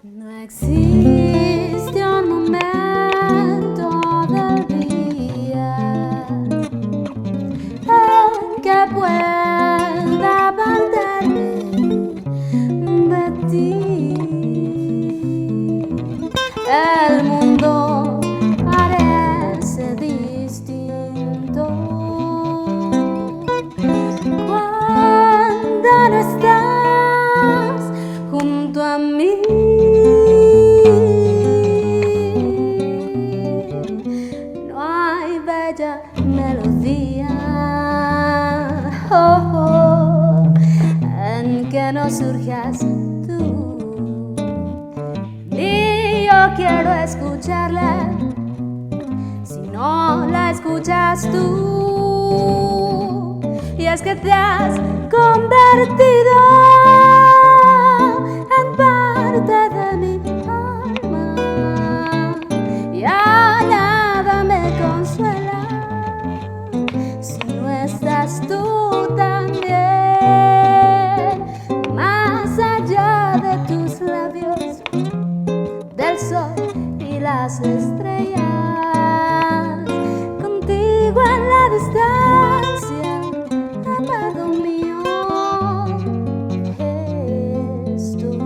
No existe un momento del día en que pueda perderme de ti. El mundo parece distinto cuando no estás junto a mí. No hay bella melodía en que no surjas tú. Y yo quiero escucharla si no la escuchas tú. Y es que te has convertido en parte de mi alma. Ya nada me consuela si no estás tú también. Más allá de tus labios, del sol y las estrellas, contigo en la distancia, amado mío, estoy.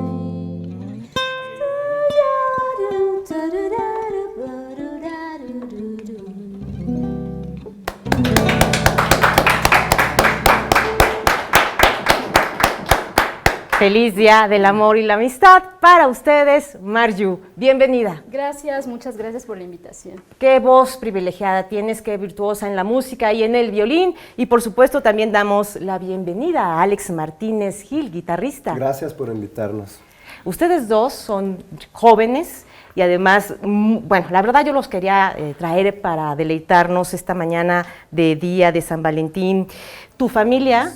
Feliz Día del Amor y la Amistad para ustedes, Marju. Bienvenida. Gracias, muchas gracias por la invitación. Qué voz privilegiada tienes, qué virtuosa en la música y en el violín. Y por supuesto también damos la bienvenida a Alex Martínez Gil, guitarrista. Gracias por invitarnos. Ustedes dos son jóvenes y además, bueno, la verdad yo los quería traer para deleitarnos esta mañana de Día de San Valentín. Tu familia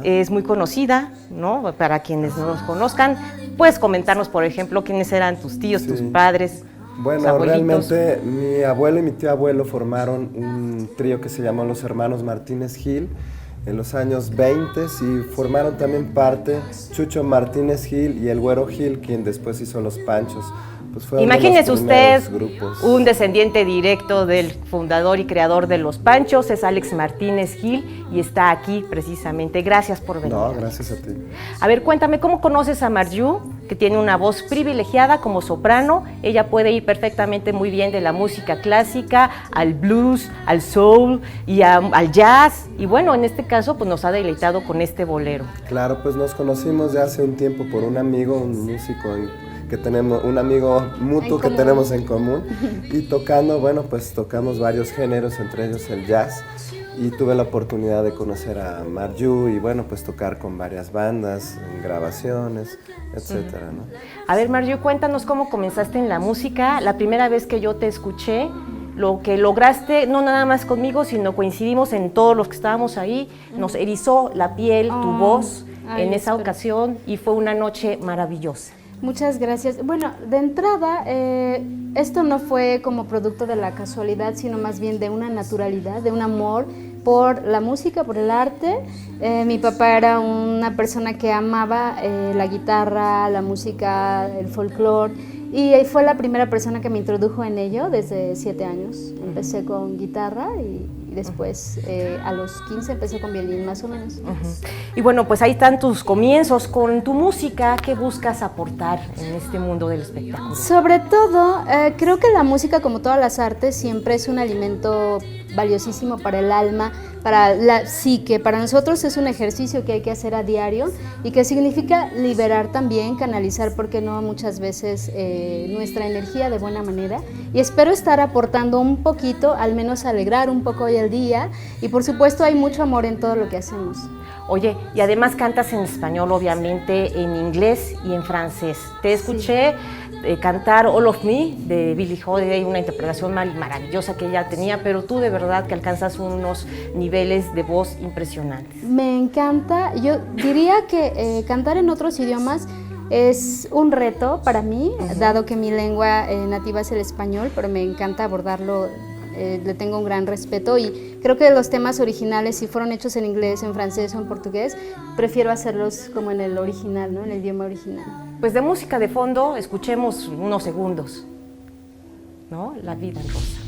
es muy conocida, ¿no? Para quienes no los conozcan, puedes comentarnos, por ejemplo, quiénes eran tus tíos, tus padres, tus Bueno, abuelitos. realmente mi abuelo y mi tío abuelo formaron un trío que se llamó Los Hermanos Martínez Gil en los años 20 y formaron también parte Chucho Martínez Gil y el Güero Gil, quien después hizo Los Panchos. Pues Imagínese usted, grupos. un descendiente directo del fundador y creador de Los Panchos, es Alex Martínez Gil y está aquí precisamente. Gracias por venir. No, gracias a ti. A ver, cuéntame, ¿cómo conoces a Marju, que tiene una voz privilegiada como soprano? Ella puede ir perfectamente muy bien de la música clásica al blues, al soul y al jazz. Y bueno, en este caso, pues nos ha deleitado con este bolero. Claro, pues nos conocimos ya hace un tiempo por un amigo, un músico que tenemos, un amigo mutuo que tenemos en común, y tocando, bueno, pues tocamos varios géneros, entre ellos el jazz, y tuve la oportunidad de conocer a Marju y bueno, pues tocar con varias bandas, en grabaciones, etcétera, ¿no? A ver, Marju, cuéntanos cómo comenzaste en la música. La primera vez que yo te escuché, lo que lograste, no nada más conmigo, sino coincidimos en todos los que estábamos ahí, nos erizó la piel, tu voz en esa ocasión, y fue una noche maravillosa. Muchas gracias. Bueno, de entrada, esto no fue como producto de la casualidad, sino más bien de una naturalidad, de un amor por la música, por el arte. Mi papá era una persona que amaba la guitarra, la música, el folclore, y fue la primera persona que me introdujo en ello desde 7 años. Empecé con guitarra y después a los 15 empecé con violín, más o menos. Y bueno, pues ahí están tus comienzos con tu música. ¿Qué buscas aportar en este mundo del espectáculo? Sobre todo, creo que la música, como todas las artes, siempre es un alimento valiosísimo para el alma, para la psique. Para nosotros es un ejercicio que hay que hacer a diario y que significa liberar también, canalizar, porque no, muchas veces nuestra energía de buena manera. Y espero estar aportando un poquito, al menos alegrar un poco hoy el día. Y por supuesto hay mucho amor en todo lo que hacemos. Oye, y además cantas en español, obviamente, en inglés y en francés. Te escuché cantar All of Me de Billie Holiday, una interpretación maravillosa que ella tenía, pero tú de verdad que alcanzas unos niveles de voz impresionantes. Me encanta. Yo diría que cantar en otros idiomas es un reto para mí, dado que mi lengua nativa es el español, pero me encanta abordarlo le tengo un gran respeto y creo que los temas originales, si fueron hechos en inglés, en francés o en portugués, prefiero hacerlos como en el original, ¿no? En el idioma original. Pues de música de fondo, escuchemos unos segundos, ¿no? La vida en rosa.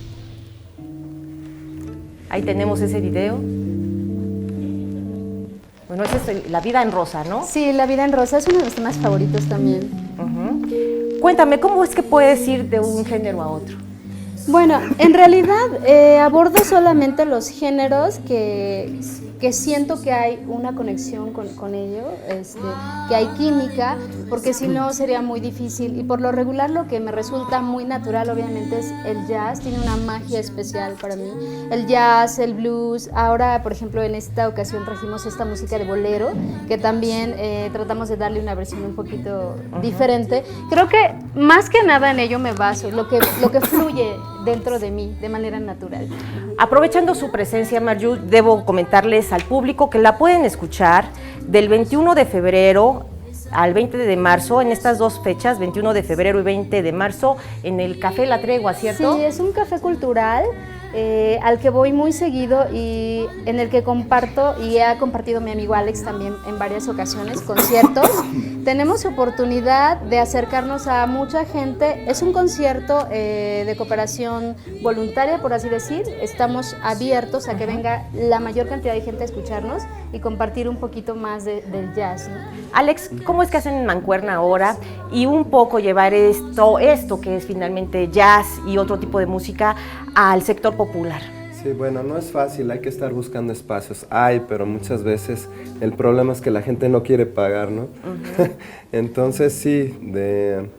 Ahí tenemos ese video. Bueno, esa es La vida en rosa, ¿no? Sí, La vida en rosa es uno de mis temas favoritos también. Cuéntame, ¿cómo es que puedes ir de un género a otro? Bueno, en realidad abordo solamente los géneros que siento que hay una conexión con ello, que hay química, porque si no sería muy difícil. Y por lo regular lo que me resulta muy natural obviamente es el jazz, tiene una magia especial para mí. El jazz, el blues, ahora por ejemplo en esta ocasión trajimos esta música de bolero, que también tratamos de darle una versión un poquito diferente. Creo que más que nada en ello me baso, lo que fluye dentro de mí de manera natural. Aprovechando su presencia, Marju, debo comentarles al público que la pueden escuchar del 21 de febrero al 20 de marzo, en estas dos fechas, 21 de febrero y 20 de marzo, en el Café La Tregua, ¿cierto? Sí, es un café cultural al que voy muy seguido y en el que comparto, y ha compartido mi amigo Alex también en varias ocasiones, conciertos. Tenemos oportunidad de acercarnos a mucha gente. Es un concierto de cooperación voluntaria, por así decir. Estamos abiertos a que venga la mayor cantidad de gente a escucharnos y compartir un poquito más del jazz, ¿no? Alex, ¿cómo es que hacen en Mancuerna ahora y un poco llevar esto que es finalmente jazz y otro tipo de música al sector popular? Sí, bueno, no es fácil, hay que estar buscando espacios. Pero muchas veces el problema es que la gente no quiere pagar, ¿no? Entonces sí, de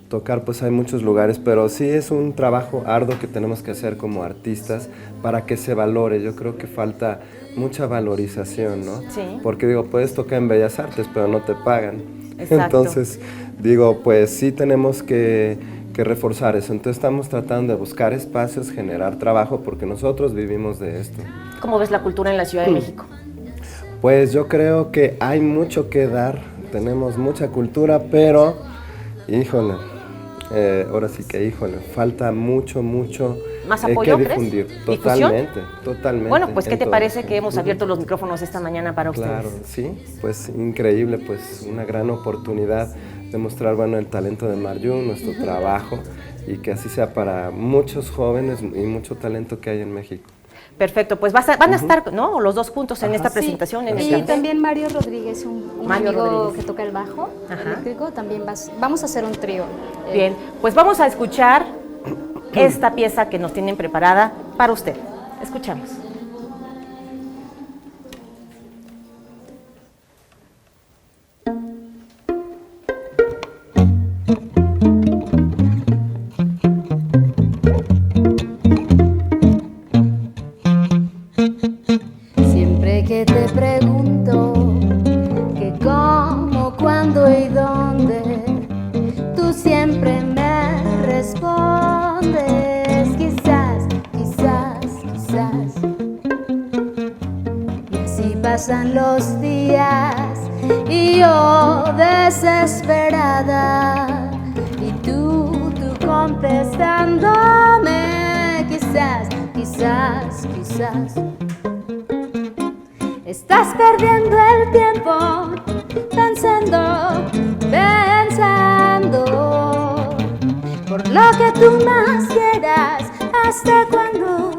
tocar pues hay muchos lugares, pero sí es un trabajo arduo que tenemos que hacer como artistas para que se valore. Yo creo que falta mucha valorización, ¿no? Sí. Porque digo, puedes tocar en Bellas Artes, pero no te pagan. Exacto. Entonces digo, pues sí tenemos que reforzar eso. Entonces estamos tratando de buscar espacios, generar trabajo, porque nosotros vivimos de esto. ¿Cómo ves la cultura en la Ciudad de México? Pues yo creo que hay mucho que dar, tenemos mucha cultura, pero, híjole, ahora sí que, falta mucho ¿Más apoyo, que difundir. crees? Totalmente. Bueno, pues ¿qué te parece que hemos abierto los micrófonos esta mañana para ustedes? Claro, sí, pues increíble, pues una gran oportunidad de mostrar, bueno, el talento de Marju, nuestro trabajo, y que así sea para muchos jóvenes y mucho talento que hay en México. Perfecto, pues van a estar, ¿no? Los dos juntos en esta presentación. Sí. En el Y café. también Mario Rodríguez, un Mario amigo Rodríguez. que toca el bajo eléctrico, también vamos a hacer un trío. Bien, pues vamos a escuchar esta pieza que nos tienen preparada para usted. Escuchamos. Siempre que te pregunto que cómo, cuándo y dónde, tú siempre me respondes quizás. Y así pasan los días y yo desesperada y tú contestándome quizás. Estás perdiendo el tiempo pensando por lo que tú más quieras. ¿Hasta cuándo?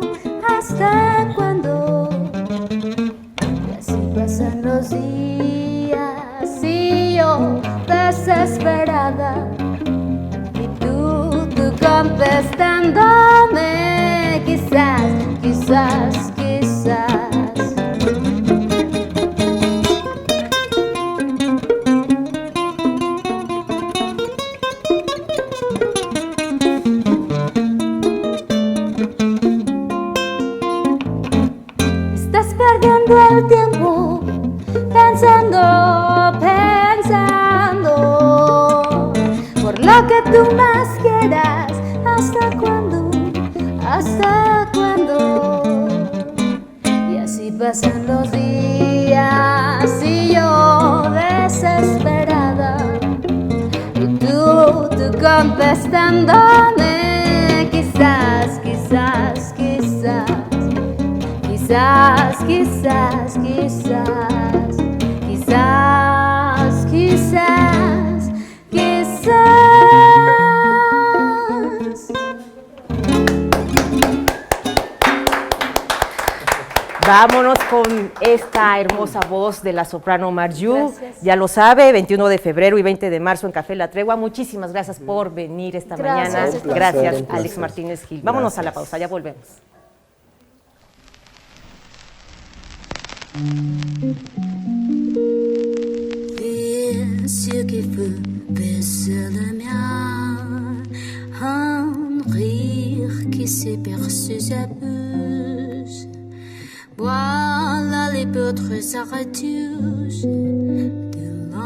Y así pasan los días y yo desesperada y tú contestándome quizás. Estás perdiendo el tiempo pensando por lo que tú más quieras. ¿Hasta cuándo? Y así pasan los días y yo desesperada y tú contestándome quizás. Quizás, quizás, quizás, quizás, quizás, quizás. Vámonos con esta hermosa voz de la soprano Marju. Gracias. Ya lo sabe, 21 de febrero y 20 de marzo en Café La Tregua. Muchísimas gracias por venir esta Gracias, mañana. un placer, Gracias, un placer. Alex Martínez Gil. Vámonos a la Gracias. pausa, ya volvemos. Les yeux qui feu baissent le mien, un rire qui s'est perçu sa bouche. Voilà les poutres sa retouche,